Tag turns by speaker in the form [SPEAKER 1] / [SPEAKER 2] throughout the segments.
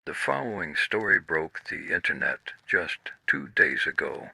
[SPEAKER 1] The following story broke the internet just 2 days ago.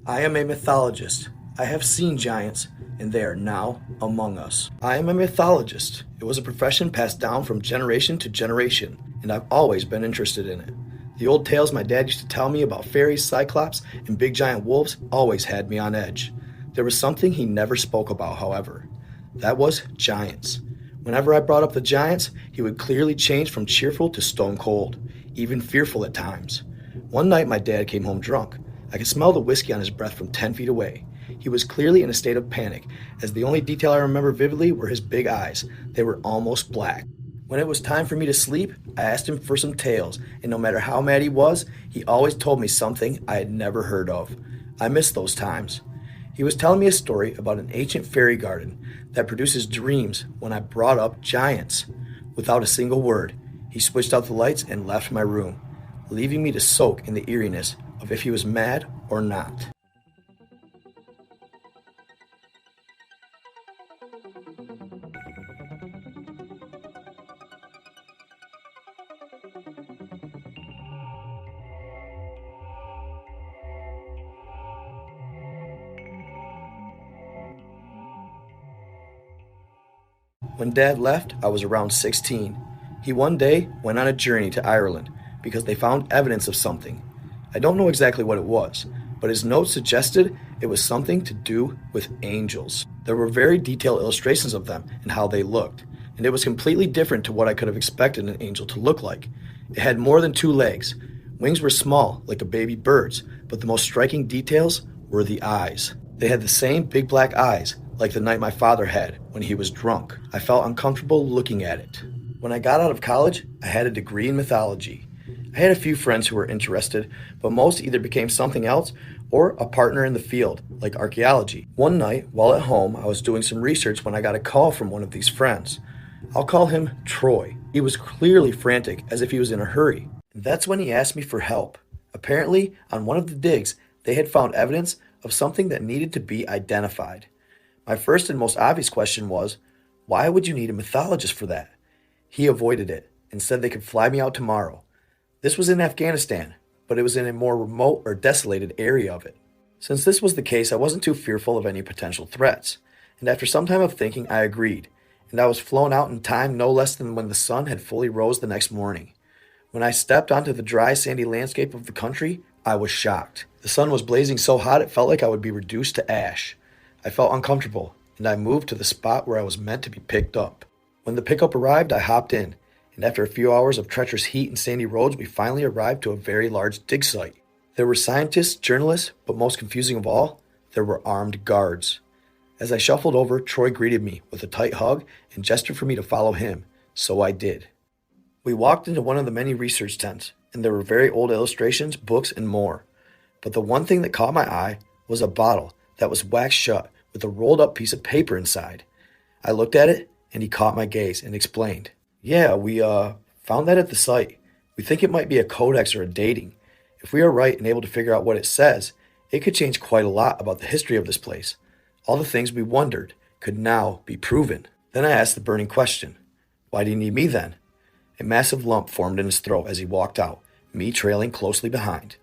[SPEAKER 2] I am a mythologist. I have seen giants, and they are now among us. I am a mythologist. It was a profession passed down from generation to generation, and I've always been interested in it. The old tales my dad used to tell me about fairies, cyclops, and big giant wolves always had me on edge. There was something he never spoke about, however. That was giants. Whenever I brought up the giants, he would clearly change from cheerful to stone cold, even fearful at times. One night my dad came home drunk. I could smell the whiskey on his breath from 10 feet away. He was clearly in a state of panic, as the only detail I remember vividly were his big eyes. They were almost black. When it was time for me to sleep, I asked him for some tales, and no matter how mad he was, he always told me something I had never heard of. I missed those times. He was telling me a story about an ancient fairy garden that produces dreams when I brought up giants. Without a single word, he switched out the lights and left my room, leaving me to soak in the eeriness of if he was mad or not. When Dad left, I was around 16. He one day went on a journey to Ireland because they found evidence of something. I don't know exactly what it was, but his note suggested it was something to do with angels. There were very detailed illustrations of them and how they looked, and it was completely different to what I could have expected an angel to look like. It had more than two legs. Wings were small, like a baby bird's, but the most striking details were the eyes. They had the same big black eyes, like the night my father had when he was drunk. I felt uncomfortable looking at it. When I got out of college, I had a degree in mythology. I had a few friends who were interested, but most either became something else or a partner in the field, like archaeology. One night, while at home, I was doing some research when I got a call from one of these friends. I'll call him Troy. He was clearly frantic, as if he was in a hurry. That's when he asked me for help. Apparently, on one of the digs, they had found evidence of something that needed to be identified. My first and most obvious question was, why would you need a mythologist for that? He avoided it and said they could fly me out tomorrow. This was in Afghanistan, but it was in a more remote or desolated area of it. Since this was the case, I wasn't too fearful of any potential threats, and after some time of thinking, I agreed, and I was flown out in time no less than when the sun had fully rose the next morning. When I stepped onto the dry, sandy landscape of the country, I was shocked. The sun was blazing so hot it felt like I would be reduced to ash. I felt uncomfortable, and I moved to the spot where I was meant to be picked up. When the pickup arrived, I hopped in, and after a few hours of treacherous heat and sandy roads, we finally arrived to a very large dig site. There were scientists, journalists, but most confusing of all, there were armed guards. As I shuffled over, Troy greeted me with a tight hug and gestured for me to follow him, so I did. We walked into one of the many research tents, and there were very old illustrations, books, and more. But the one thing that caught my eye was a bottle that was waxed shut with a rolled up piece of paper inside. I looked at it, and he caught my gaze and explained, "Yeah, we found that at the site. We think it might be a codex or a dating. If we are right and able to figure out what it says, it could change quite a lot about the history of this place. All the things we wondered could now be proven." Then I asked the burning question, "Why do you need me then?" A massive lump formed in his throat as he walked out, me trailing closely behind.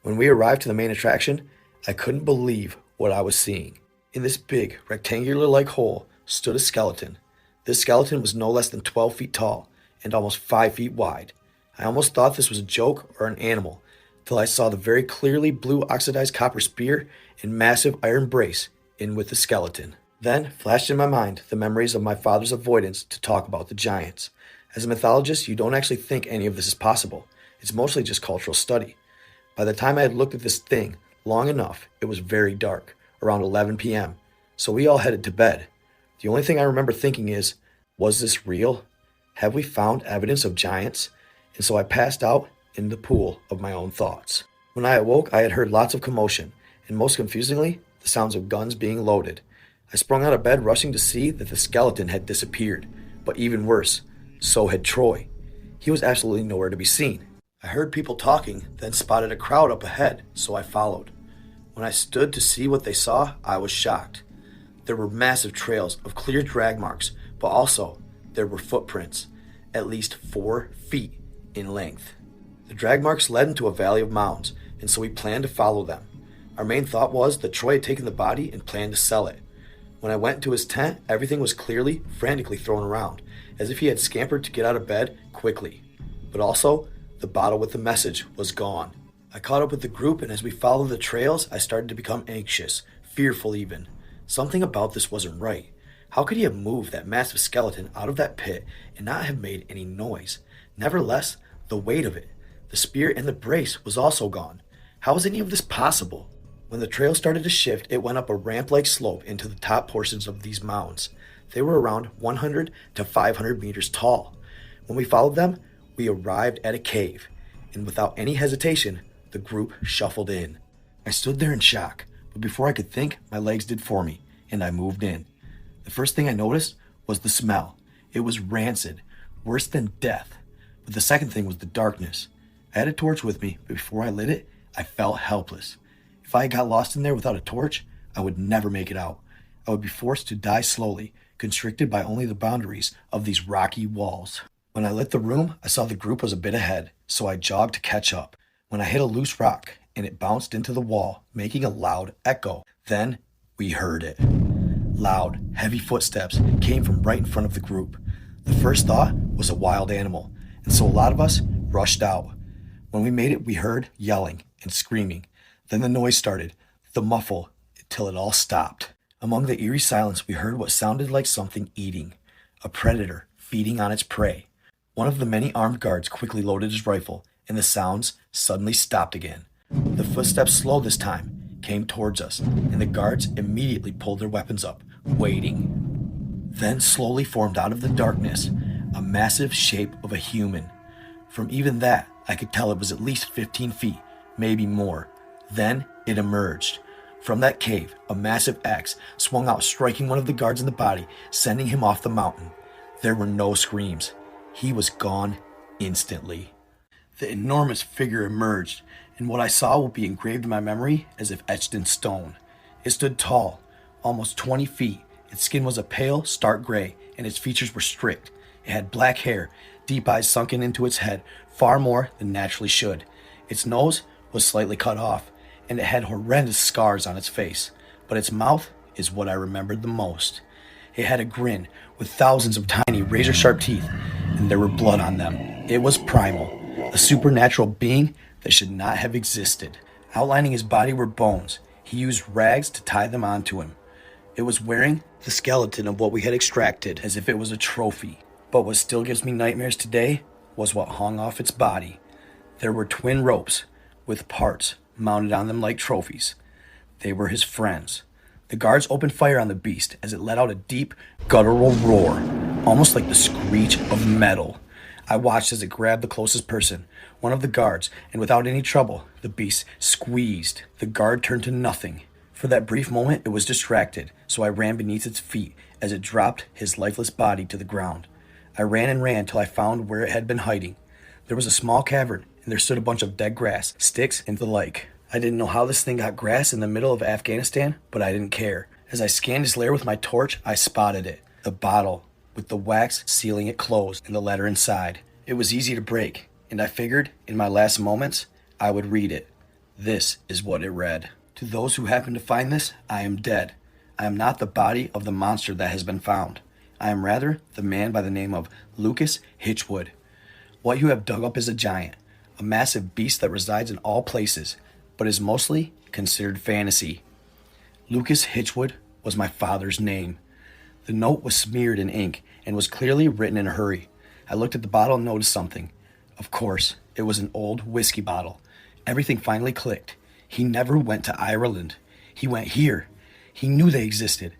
[SPEAKER 2] When we arrived to the main attraction, I couldn't believe what I was seeing. In this big, rectangular-like hole stood a skeleton. This skeleton was no less than 12 feet tall and almost 5 feet wide. I almost thought this was a joke or an animal, till I saw the very clearly blue oxidized copper spear and massive iron brace in with the skeleton. Then flashed in my mind the memories of my father's avoidance to talk about the giants. As a mythologist, you don't actually think any of this is possible. It's mostly just cultural study. By the time I had looked at this thing long enough, it was very dark, around 11 p.m., so we all headed to bed. The only thing I remember thinking is, was this real? Have we found evidence of giants? And so I passed out in the pool of my own thoughts. When I awoke, I had heard lots of commotion, and most confusingly, the sounds of guns being loaded. I sprung out of bed, rushing to see that the skeleton had disappeared. But even worse, so had Troy. He was absolutely nowhere to be seen. I heard people talking, then spotted a crowd up ahead, so I followed. When I stood to see what they saw, I was shocked. There were massive trails of clear drag marks, but also there were footprints, at least 4 feet in length. The drag marks led into a valley of mounds, and so we planned to follow them. Our main thought was that Troy had taken the body and planned to sell it. When I went into his tent, everything was clearly, frantically thrown around, as if he had scampered to get out of bed quickly. But also, the bottle with the message was gone. I caught up with the group, and as we followed the trails, I started to become anxious, fearful even. Something about this wasn't right. How could he have moved that massive skeleton out of that pit and not have made any noise? Nevertheless, the weight of it, the spear and the brace was also gone. How was any of this possible? When the trail started to shift, it went up a ramp-like slope into the top portions of these mounds. They were around 100 to 500 meters tall. When we followed them, we arrived at a cave, and without any hesitation, the group shuffled in. I stood there in shock, but before I could think, my legs did for me, and I moved in. The first thing I noticed was the smell. It was rancid, worse than death. But the second thing was the darkness. I had a torch with me, but before I lit it, I felt helpless. If I got lost in there without a torch, I would never make it out. I would be forced to die slowly, constricted by only the boundaries of these rocky walls. When I lit the room, I saw the group was a bit ahead, so I jogged to catch up. When I hit a loose rock, and it bounced into the wall, making a loud echo. Then we heard it. Loud, heavy footsteps came from right in front of the group. The first thought was a wild animal, and so a lot of us rushed out. When we made it, we heard yelling and screaming. Then the noise started, the muffle, till it all stopped. Among the eerie silence, we heard what sounded like something eating, a predator feeding on its prey. One of the many armed guards quickly loaded his rifle, and the sounds suddenly stopped again. The footsteps slowed this time, came towards us, and the guards immediately pulled their weapons up, waiting. Then slowly formed out of the darkness a massive shape of a human. From even that, I could tell it was at least 15 feet, maybe more. Then it emerged. From that cave, a massive axe swung out, striking one of the guards in the body, sending him off the mountain. There were no screams. He was gone instantly. The enormous figure emerged, and what I saw will be engraved in my memory as if etched in stone. It stood tall, almost 20 feet. Its skin was a pale, stark gray, and its features were strict. It had black hair, deep eyes sunken into its head, far more than naturally should. Its nose was slightly cut off, and it had horrendous scars on its face. But its mouth is what I remembered the most. It had a grin with thousands of tiny razor-sharp teeth, and there were blood on them. It was primal, a supernatural being that should not have existed. Outlining his body were bones. He used rags to tie them onto him. It was wearing the skeleton of what we had extracted, as if it was a trophy. But what still gives me nightmares today was what hung off its body. There were twin ropes with parts mounted on them like trophies. They were his friends. The guards opened fire on the beast as it let out a deep, guttural roar, almost like the screech of metal. I watched as it grabbed the closest person, one of the guards, and without any trouble, the beast squeezed. The guard turned to nothing. For that brief moment, it was distracted, so I ran beneath its feet as it dropped his lifeless body to the ground. I ran and ran till I found where it had been hiding. There was a small cavern, and there stood a bunch of dead grass, sticks, and the like. I didn't know how this thing got grass in the middle of Afghanistan, but I didn't care. As I scanned his lair with my torch, I spotted it. The bottle, with the wax sealing it closed and the letter inside. It was easy to break, and I figured, in my last moments, I would read it. This is what it read. To those who happen to find this, I am dead. I am not the body of the monster that has been found. I am rather the man by the name of Lucas Hitchwood. What you have dug up is a giant, a massive beast that resides in all places, but is mostly considered fantasy. Lucas Hitchwood was my father's name. The note was smeared in ink and was clearly written in a hurry. I looked at the bottle and noticed something. Of course, it was an old whiskey bottle. Everything finally clicked. He never went to Ireland. He went here. He knew they existed.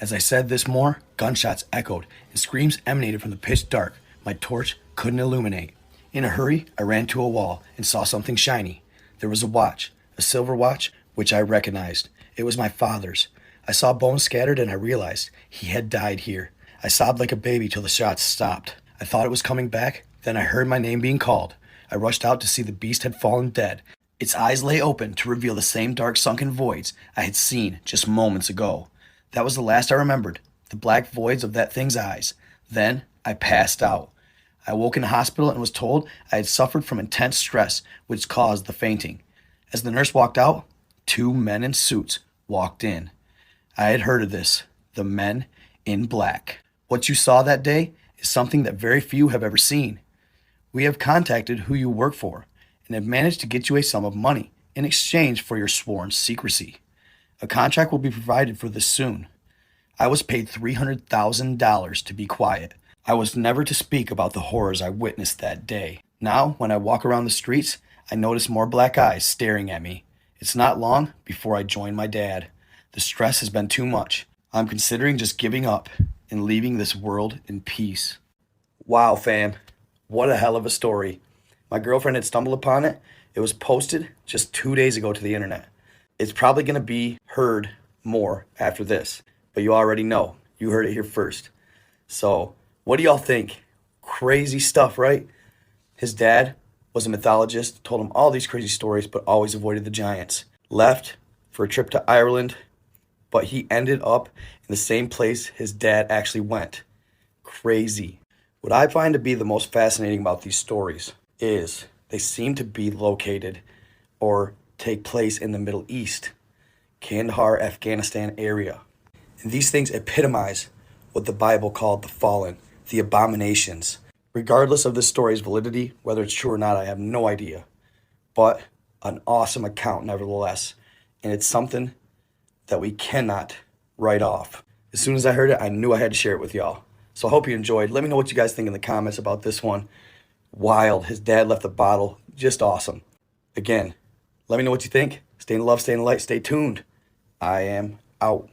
[SPEAKER 2] As I said this more, gunshots echoed and screams emanated from the pitch dark my torch couldn't illuminate. In a hurry, I ran to a wall and saw something shiny. There was a watch, a silver watch, which I recognized. It was my father's. I saw bones scattered and I realized he had died here. I sobbed like a baby till the shots stopped. I thought it was coming back, then I heard my name being called. I rushed out to see the beast had fallen dead. Its eyes lay open to reveal the same dark sunken voids I had seen just moments ago. That was the last I remembered, the black voids of that thing's eyes. Then I passed out. I woke in the hospital and was told I had suffered from intense stress, which caused the fainting. As the nurse walked out, two men in suits walked in. I had heard of this, the men in black. What you saw that day is something that very few have ever seen. We have contacted who you work for and have managed to get you a sum of money in exchange for your sworn secrecy. A contract will be provided for this soon. I was paid $300,000 to be quiet. I was never to speak about the horrors I witnessed that day. Now, when I walk around the streets, I notice more black eyes staring at me. It's not long before I join my dad. The stress has been too much. I'm considering just giving up and leaving this world in peace. Wow, fam. What a hell of a story. My girlfriend had stumbled upon it. It was posted just 2 days ago to the internet. It's probably going to be heard more after this, but you already know. You heard it here first. So, what do y'all think? Crazy stuff, right? His dad was a mythologist, told him all these crazy stories, but always avoided the giants. Left for a trip to Ireland, but he ended up in the same place his dad actually went. Crazy. What I find to be the most fascinating about these stories is they seem to be located or take place in the Middle East, Kandahar, Afghanistan area. And these things epitomize what the Bible called the fallen, the abominations. Regardless of this story's validity, whether it's true or not, I have no idea. But an awesome account nevertheless. And it's something that we cannot write off. As soon as I heard it, I knew I had to share it with y'all. So I hope you enjoyed. Let me know what you guys think in the comments about this one. Wild. His dad left the bottle. Just awesome. Again, let me know what you think. Stay in love, stay in the light, stay tuned. I am out.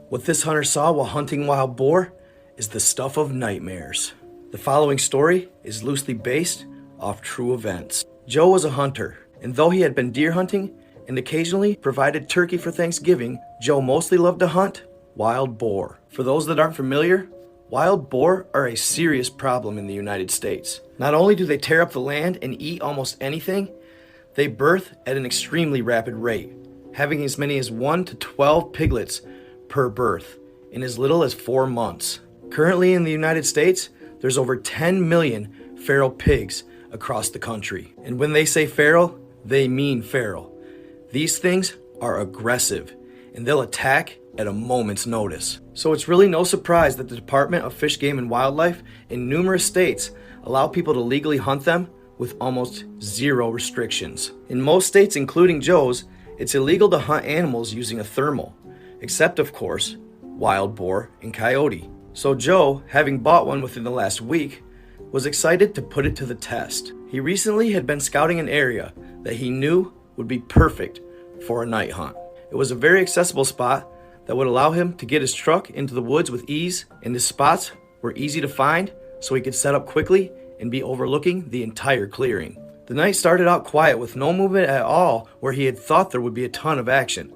[SPEAKER 2] What this hunter saw while hunting wild boar is the stuff of nightmares. The following story is loosely based off true events. Joe was a hunter, and though he had been deer hunting and occasionally provided turkey for Thanksgiving, Joe mostly loved to hunt wild boar. For those that aren't familiar, wild boar are a serious problem in the United States. Not only do they tear up the land and eat almost anything, they birth at an extremely rapid rate, having as many as 1 to 12 piglets per birth in as little as 4 months. Currently in the United States, there's over 10 million feral pigs across the country. And when they say feral, they mean feral. These things are aggressive, and they'll attack at a moment's notice. So it's really no surprise that the Department of Fish, Game, and Wildlife in numerous states allow people to legally hunt them with almost zero restrictions. In most states, including Joe's, it's illegal to hunt animals using a thermal, except of course, wild boar and coyote. So Joe, having bought one within the last week, was excited to put it to the test. He recently had been scouting an area that he knew would be perfect for a night hunt. It was a very accessible spot that would allow him to get his truck into the woods with ease, and the spots were easy to find so he could set up quickly and be overlooking the entire clearing. The night started out quiet with no movement at all where he had thought there would be a ton of action.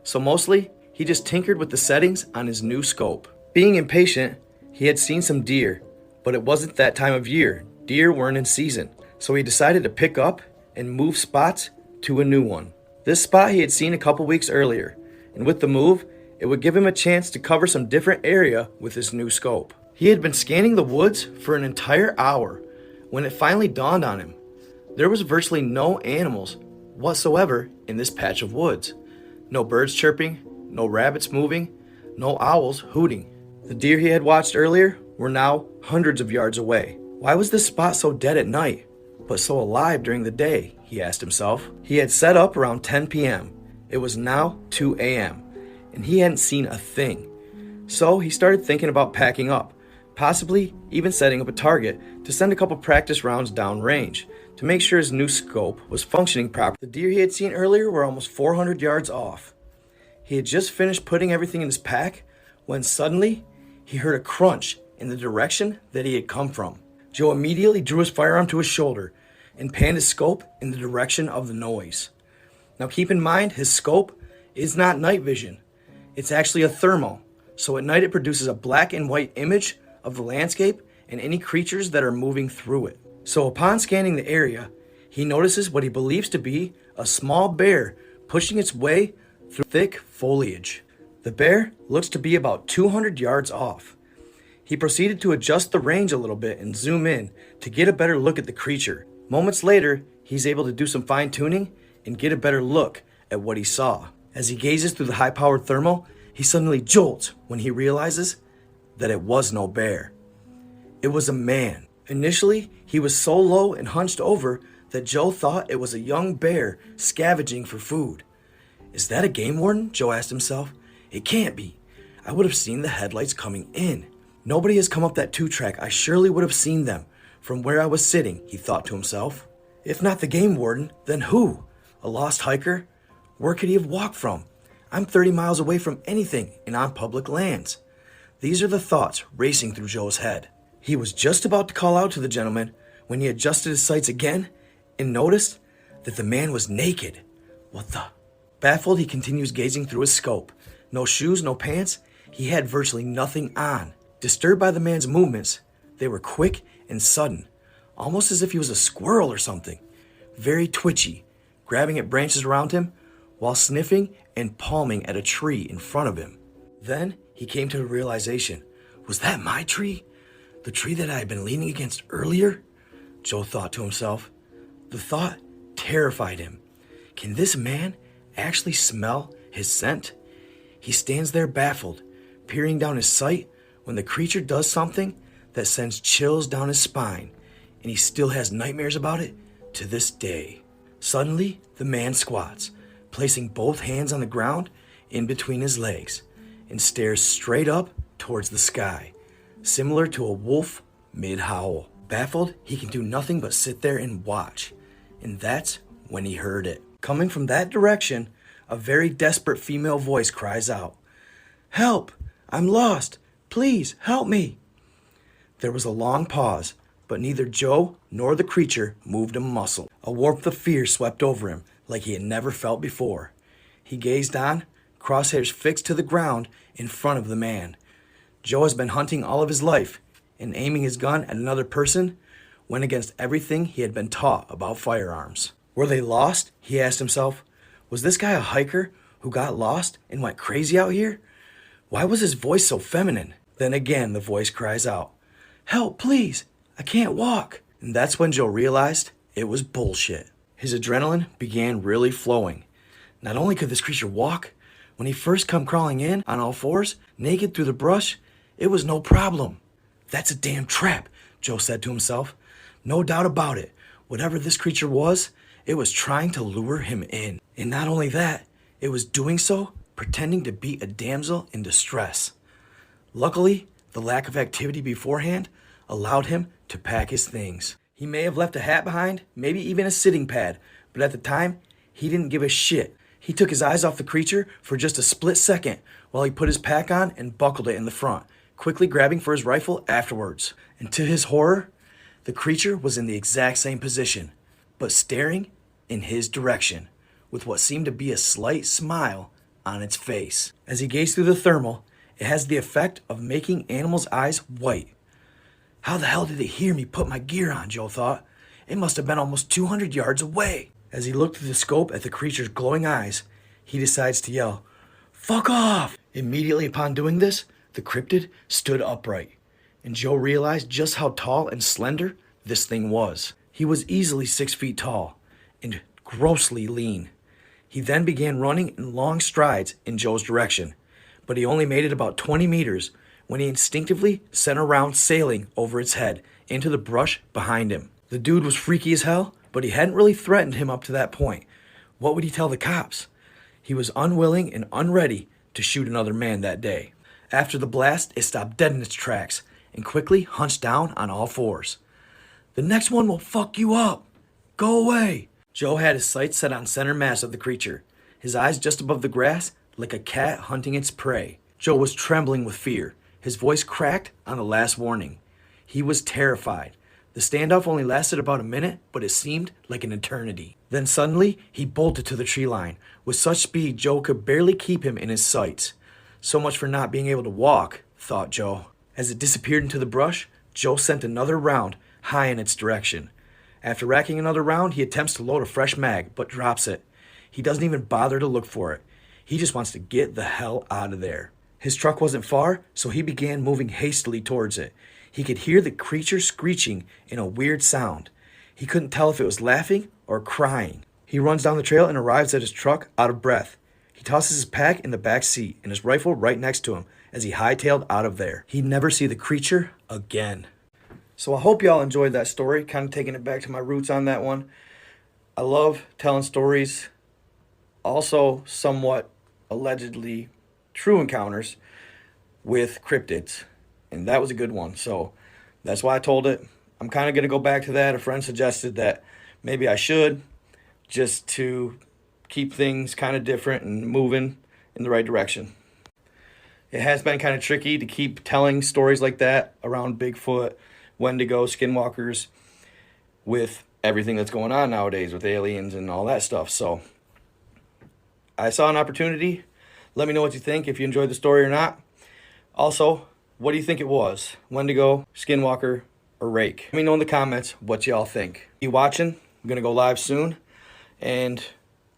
[SPEAKER 2] So mostly, he just tinkered with the settings on his new scope. Being impatient, he had seen some deer, but it wasn't that time of year. Deer weren't in season. So he decided to pick up and move spots to a new one. This spot he had seen a couple weeks earlier, and with the move, it would give him a chance to cover some different area with his new scope. He had been scanning the woods for an entire hour when it finally dawned on him. There was virtually no animals whatsoever in this patch of woods. No birds chirping, no rabbits moving, no owls hooting. The deer he had watched earlier were now hundreds of yards away. Why was this spot so dead at night, but so alive during the day, he asked himself. He had set up around 10 p.m. It was now 2 a.m., and he hadn't seen a thing. So he started thinking about packing up, possibly even setting up a target to send a couple practice rounds downrange to make sure his new scope was functioning properly. The deer he had seen earlier were almost 400 yards off. He had just finished putting everything in his pack when suddenly he heard a crunch in the direction that he had come from. Joe immediately drew his firearm to his shoulder and panned his scope in the direction of the noise. Now keep in mind, his scope is not night vision. It's actually a thermal, so at night it produces a black and white image of the landscape and any creatures that are moving through it. So upon scanning the area, he notices what he believes to be a small bear pushing its way through thick foliage. The bear looks to be about 200 yards off. He proceeded to adjust the range a little bit and zoom in to get a better look at the creature. Moments later, he's able to do some fine-tuning and get a better look at what he saw. As he gazes through the high-powered thermal, he suddenly jolts when he realizes that it was no bear. It was a man. Initially, he was so low and hunched over that Joe thought it was a young bear scavenging for food. Is that a game warden? Joe asked himself. It can't be. I would have seen the headlights coming in. Nobody has come up that 2-track. I surely would have seen them from where I was sitting, he thought to himself. If not the game warden, then who? A lost hiker? Where could he have walked from? I'm 30 miles away from anything and on public lands. These are the thoughts racing through Joe's head. He was just about to call out to the gentleman when he adjusted his sights again and noticed that the man was naked. What the? Baffled, he continues gazing through his scope. No shoes, no pants. He had virtually nothing on. Disturbed by the man's movements, they were quick and sudden, almost as if he was a squirrel or something. Very twitchy, grabbing at branches around him while sniffing and palming at a tree in front of him. Then he came to the realization, was that my tree? The tree that I had been leaning against earlier? Joe thought to himself. The thought terrified him. Can this man actually smell his scent? He stands there baffled, peering down his sight when the creature does something that sends chills down his spine, and he still has nightmares about it to this day. Suddenly, the man squats, placing both hands on the ground in between his legs, and stares straight up towards the sky, similar to a wolf mid-howl. Baffled, he can do nothing but sit there and watch, and that's when he heard it. Coming from that direction, a very desperate female voice cries out, "Help! I'm lost! Please, help me!" There was a long pause, but neither Joe nor the creature moved a muscle. A warmth of fear swept over him like he had never felt before. He gazed on, crosshairs fixed to the ground in front of the man. Joe has been hunting all of his life, and aiming his gun at another person went against everything he had been taught about firearms. Were they lost? He asked himself. Was this guy a hiker who got lost and went crazy out here? Why was his voice so feminine? Then again the voice cries out, "Help, please! I can't walk!" And that's when Joe realized it was bullshit. His adrenaline began really flowing. Not only could this creature walk, when he first come crawling in on all fours, naked through the brush, it was no problem. That's a damn trap, Joe said to himself. No doubt about it. Whatever this creature was, it was trying to lure him in. And not only that, it was doing so pretending to be a damsel in distress. Luckily, the lack of activity beforehand allowed him to pack his things. He may have left a hat behind, maybe even a sitting pad, but at the time, he didn't give a shit. He took his eyes off the creature for just a split second while he put his pack on and buckled it in the front, quickly grabbing for his rifle afterwards. And to his horror, the creature was in the exact same position, but staring in his direction, with what seemed to be a slight smile on its face. As he gazed through the thermal, it has the effect of making animals' eyes white. How the hell did it hear me put my gear on, Joe thought. It must have been almost 200 yards away. As he looked through the scope at the creature's glowing eyes, he decides to yell, "Fuck off!" Immediately upon doing this, the cryptid stood upright, and Joe realized just how tall and slender this thing was. He was easily 6 feet tall and grossly lean. He then began running in long strides in Joe's direction, but he only made it about 20 meters when he instinctively sent a round sailing over its head into the brush behind him. The dude was freaky as hell, but he hadn't really threatened him up to that point. What would he tell the cops? He was unwilling and unready to shoot another man that day. After the blast, it stopped dead in its tracks and quickly hunched down on all fours. "The next one will fuck you up. Go away." Joe had his sights set on center mass of the creature, his eyes just above the grass like a cat hunting its prey. Joe was trembling with fear. His voice cracked on the last warning. He was terrified. The standoff only lasted about a minute, but it seemed like an eternity. Then suddenly, he bolted to the tree line. With such speed, Joe could barely keep him in his sights. So much for not being able to walk, thought Joe. As it disappeared into the brush, Joe sent another round high in its direction. After racking another round, he attempts to load a fresh mag, but drops it. He doesn't even bother to look for it. He just wants to get the hell out of there. His truck wasn't far, so he began moving hastily towards it. He could hear the creature screeching in a weird sound. He couldn't tell if it was laughing or crying. He runs down the trail and arrives at his truck out of breath. He tosses his pack in the back seat and his rifle right next to him as he hightailed out of there. He'd never see the creature again. So I hope y'all enjoyed that story, kind of taking it back to my roots on that one. I love telling stories, also somewhat allegedly true encounters with cryptids, and that was a good one. So that's why I told it. I'm kind of going to go back to that. A friend suggested that maybe I should, just to keep things kind of different and moving in the right direction. It has been kind of tricky to keep telling stories like that around Bigfoot, Wendigo, Skinwalkers, with everything that's going on nowadays with aliens and all that stuff. So I saw an opportunity. Let me know what you think, if you enjoyed the story or not. Also, what do you think it was? Wendigo, Skinwalker, or Rake? Let me know in the comments what y'all think. Be watching. I'm going to go live soon. And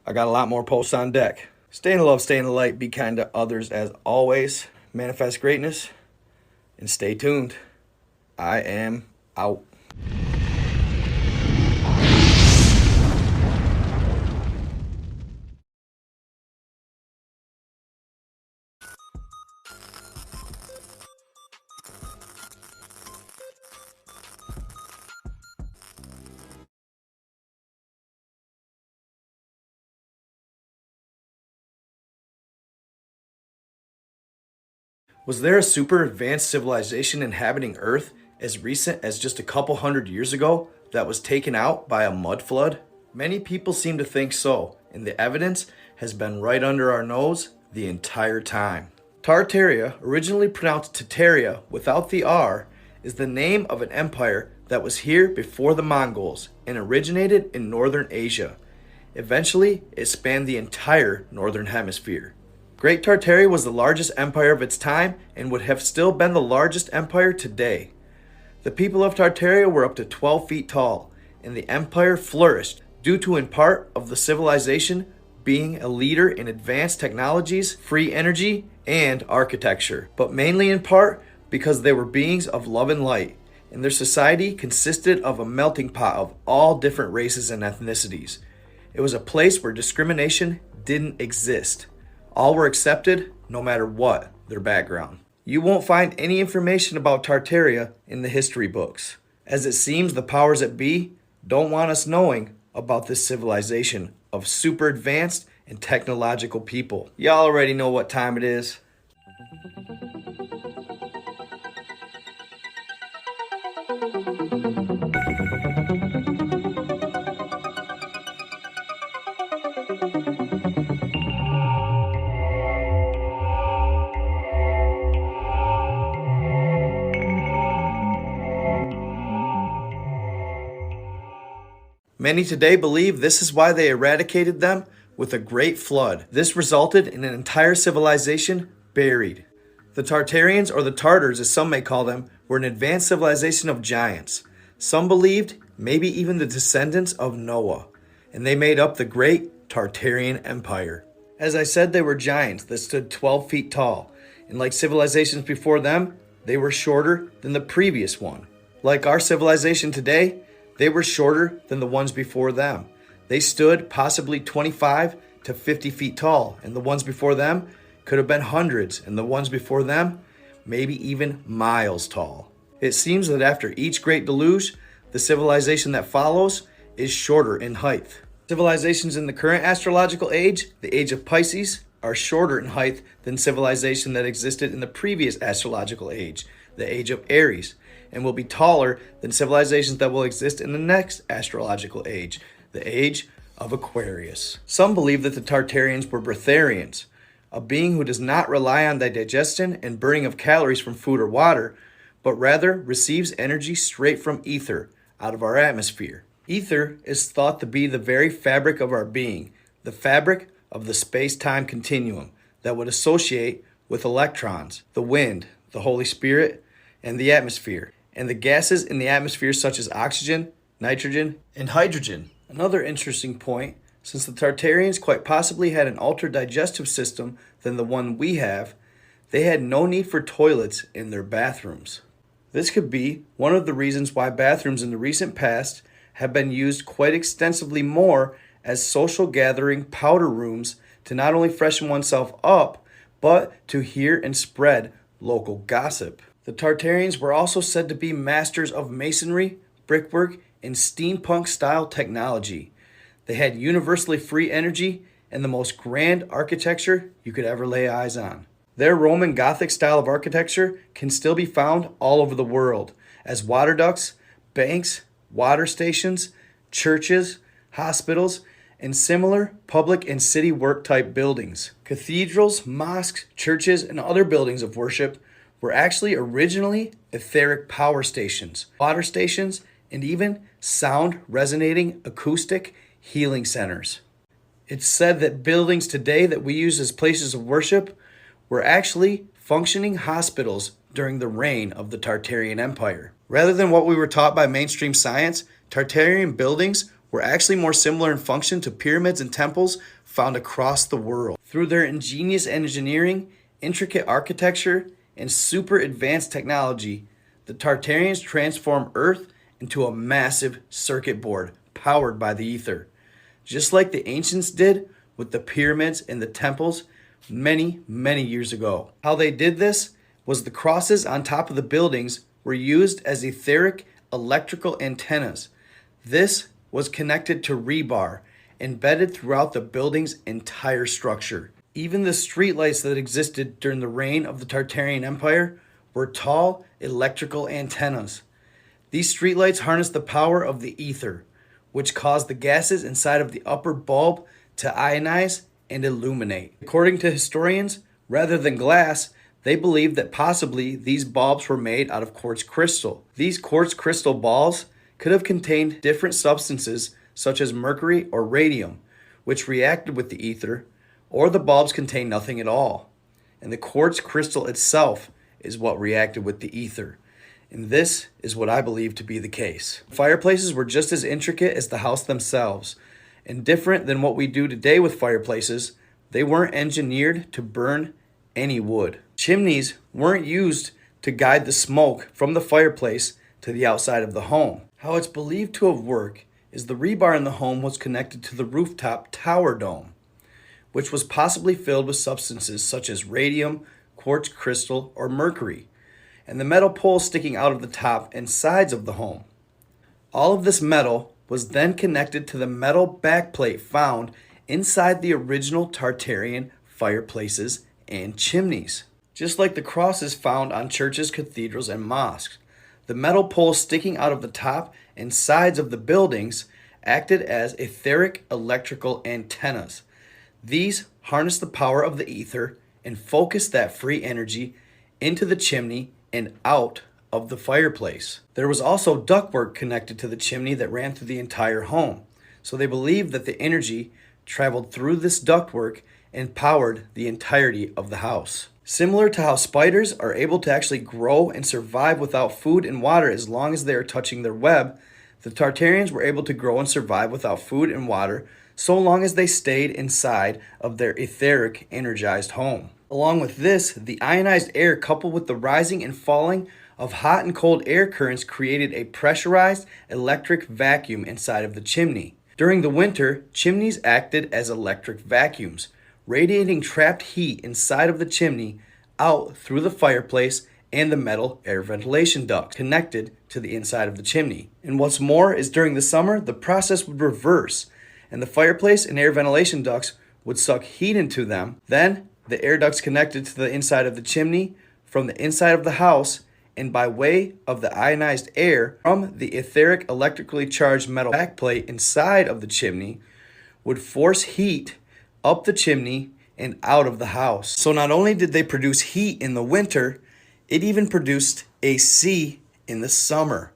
[SPEAKER 2] I got a lot more posts on deck. Stay in the love, stay in the light, be kind to others as always. Manifest greatness. And stay tuned. I am out. Was there a super advanced civilization inhabiting Earth as recent as just a couple hundred years ago that was taken out by a mud flood? Many people seem to think so, and the evidence has been right under our nose the entire time. Tartaria, originally pronounced Tartaria without the R, is the name of an empire that was here before the Mongols and originated in northern Asia. Eventually, it spanned the entire northern hemisphere. Great Tartaria was the largest empire of its time and would have still been the largest empire today. The people of Tartaria were up to 12 feet tall, and the empire flourished due to in part of the civilization being a leader in advanced technologies, free energy, and architecture, but mainly in part because they were beings of love and light, and their society consisted of a melting pot of all different races and ethnicities. It was a place where discrimination didn't exist. All were accepted, no matter what their background. You won't find any information about Tartaria in the history books, as it seems the powers that be don't want us knowing about this civilization of super advanced and technological people. Y'all already know what time it is. Many today believe this is why they eradicated them with a great flood. This resulted in an entire civilization buried. The Tartarians, or the Tartars as some may call them, were an advanced civilization of giants. Some believed maybe even the descendants of Noah, and they made up the great Tartarian Empire. As I said, they were giants that stood 12 feet tall, and like civilizations before them, they were shorter than the previous one. Like our civilization today, they were shorter than the ones before them. They stood possibly 25 to 50 feet tall, and the ones before them could have been hundreds, and the ones before them maybe even miles tall. It seems that after each great deluge, the civilization that follows is shorter in height. Civilizations in the current astrological age, the age of Pisces, are shorter in height than civilization that existed in the previous astrological age, the age of Aries, and will be taller than civilizations that will exist in the next astrological age, the age of Aquarius. Some believe that the Tartarians were breatharians, a being who does not rely on the digestion and burning of calories from food or water, but rather receives energy straight from ether, out of our atmosphere. Ether is thought to be the very fabric of our being, the fabric of the space-time continuum that would associate with electrons, the wind, the Holy Spirit, and the atmosphere, and the gases in the atmosphere such as oxygen, nitrogen, and hydrogen. Another interesting point Since the Tartarians quite possibly had an altered digestive system than the one we have, they had no need for toilets in their bathrooms. This could be one of the reasons why bathrooms in the recent past have been used quite extensively more as social gathering powder rooms to not only freshen oneself up, but to hear and spread local gossip. The Tartarians were also said to be masters of masonry, brickwork, and steampunk-style technology. They had universally free energy and the most grand architecture you could ever lay eyes on. Their Roman Gothic style of architecture can still be found all over the world as water ducts, banks, water stations, churches, hospitals, and similar public and city work type buildings. Cathedrals, mosques, churches, and other buildings of worship were actually originally etheric power stations, water stations, and even sound resonating acoustic healing centers. It's said that buildings today that we use as places of worship were actually functioning hospitals during the reign of the Tartarian Empire. Rather than what we were taught by mainstream science, Tartarian buildings were actually more similar in function to pyramids and temples found across the world. Through their ingenious engineering, intricate architecture, and super advanced technology, the Tartarians transformed Earth into a massive circuit board powered by the ether, just like the ancients did with the pyramids and the temples many, many years ago. How they did this was the crosses on top of the buildings were used as etheric electrical antennas. This was connected to rebar embedded throughout the building's entire structure. Even the streetlights that existed during the reign of the Tartarian Empire were tall electrical antennas. These streetlights harnessed the power of the ether, which caused the gases inside of the upper bulb to ionize and illuminate. According to historians, rather than glass, they believed that possibly these bulbs were made out of quartz crystal. These quartz crystal balls could have contained different substances such as mercury or radium, which reacted with the ether, or the bulbs contained nothing at all. And the quartz crystal itself is what reacted with the ether. And this is what I believe to be the case. Fireplaces were just as intricate as the house themselves. And different than what we do today with fireplaces, they weren't engineered to burn any wood. Chimneys weren't used to guide the smoke from the fireplace to the outside of the home. How it's believed to have worked is the rebar in the home was connected to the rooftop tower dome, which was possibly filled with substances such as radium, quartz crystal, or mercury, and the metal poles sticking out of the top and sides of the home. All of this metal was then connected to the metal backplate found inside the original Tartarian fireplaces and chimneys. Just like the crosses found on churches, cathedrals, and mosques, the metal poles sticking out of the top and sides of the buildings acted as etheric electrical antennas. These harnessed the power of the ether and focused that free energy into the chimney and out of the fireplace. There was also ductwork connected to the chimney that ran through the entire home. So they believed that the energy traveled through this ductwork and powered the entirety of the house. Similar to how spiders are able to actually grow and survive without food and water as long as they are touching their web, the Tartarians were able to grow and survive without food and water so long as they stayed inside of their etheric energized home. Along with this, the ionized air coupled with the rising and falling of hot and cold air currents created a pressurized electric vacuum inside of the chimney. During the winter, chimneys acted as electric vacuums, radiating trapped heat inside of the chimney out through the fireplace and the metal air ventilation duct connected to the inside of the chimney. And what's more is during the summer, the process would reverse, and the fireplace and air ventilation ducts would suck heat into them. Then the air ducts connected to the inside of the chimney from the inside of the house, and by way of the ionized air from the etheric electrically charged metal backplate inside of the chimney would force heat up the chimney and out of the house. So not only did they produce heat in the winter, it even produced AC in the summer,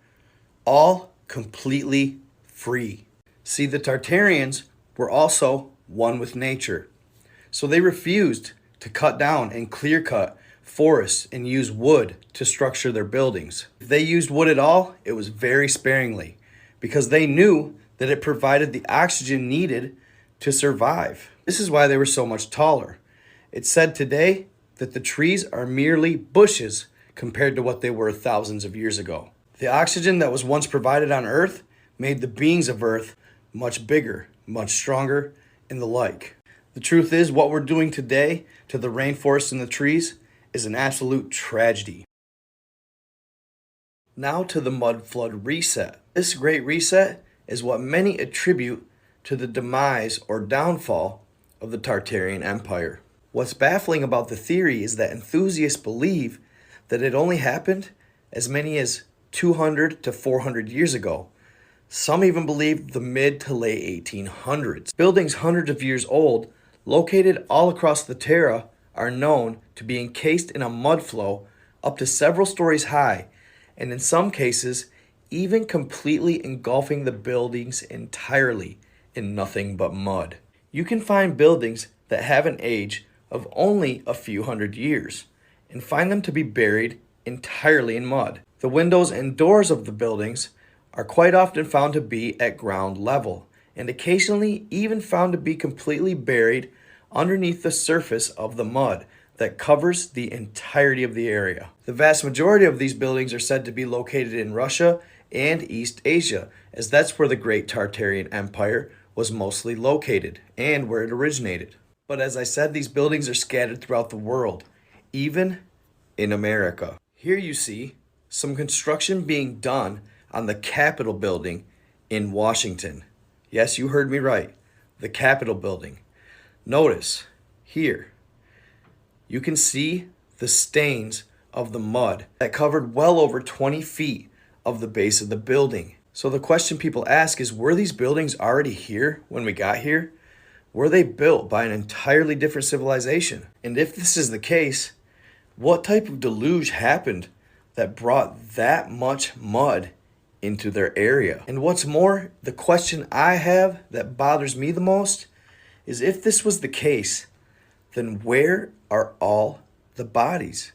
[SPEAKER 2] all completely free. See, the Tartarians were also one with nature, so they refused to cut down and clear cut forests and use wood to structure their buildings. If they used wood at all, it was very sparingly, because they knew that it provided the oxygen needed to survive. This is why they were so much taller. It's said today that the trees are merely bushes compared to what they were thousands of years ago. The oxygen that was once provided on Earth made the beings of Earth much bigger, much stronger, and the like. The truth is, what we're doing today to the rainforests and the trees is an absolute tragedy. Now to the mud flood reset. This great reset is what many attribute to the demise or downfall of the Tartarian Empire. What's baffling about the theory is that enthusiasts believe that it only happened as many as 200 to 400 years ago. Some even believe the mid to late 1800s. Buildings hundreds of years old, located all across the Terra, are known to be encased in a mud flow up to several stories high, and in some cases, even completely engulfing the buildings entirely in nothing but mud. You can find buildings that have an age of only a few hundred years, and find them to be buried entirely in mud. The windows and doors of the buildings are quite often found to be at ground level, and occasionally even found to be completely buried underneath the surface of the mud that covers the entirety of the area. The vast majority of these buildings are said to be located in Russia and East Asia, as that's where the Great Tartarian Empire was mostly located and where it originated. But as I said, these buildings are scattered throughout the world, even in America. Here you see some construction being done on the Capitol building in Washington. Yes, you heard me right. The Capitol building. Notice here, you can see the stains of the mud that covered well over 20 feet of the base of the building. So the question people ask is, were these buildings already here when we got here? Were they built by an entirely different civilization? And if this is the case, what type of deluge happened that brought that much mud into their area? And what's more, the question I have that bothers me the most is, if this was the case, then where are all the bodies?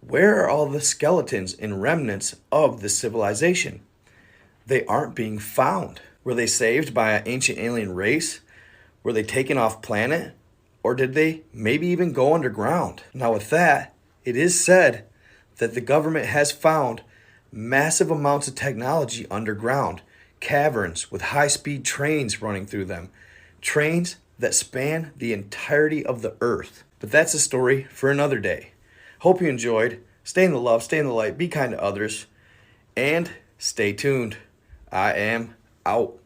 [SPEAKER 2] Where are all the skeletons and remnants of this civilization? They aren't being found. Were they saved by an ancient alien race? Were they taken off planet? Or did they maybe even go underground? Now with that, it is said that the government has found massive amounts of technology underground, caverns with high-speed trains running through them, trains that span the entirety of the earth. But that's a story for another day. Hope you enjoyed. Stay in the love, stay in the light, be kind to others, and stay tuned. I am out.